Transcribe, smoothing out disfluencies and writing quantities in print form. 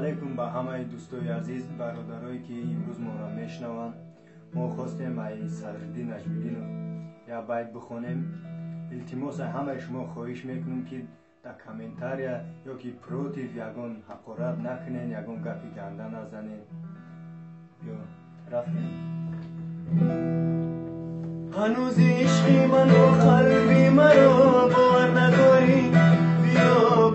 علیکم به همه دوستای عزیز برادرایی که امروز ما را میشنوند. ما خواستیم ای صدرالدین نجمیدین یا بیت بخونیم. التماس همه شما خواهش میکنیم که در کامنتاریا یا که پروتیف یگان حقارت نکنین، یگان گپی گنده نزنین. یا رفتیم. هنوز عشقی من و قلبی مرا باور نداری، بیا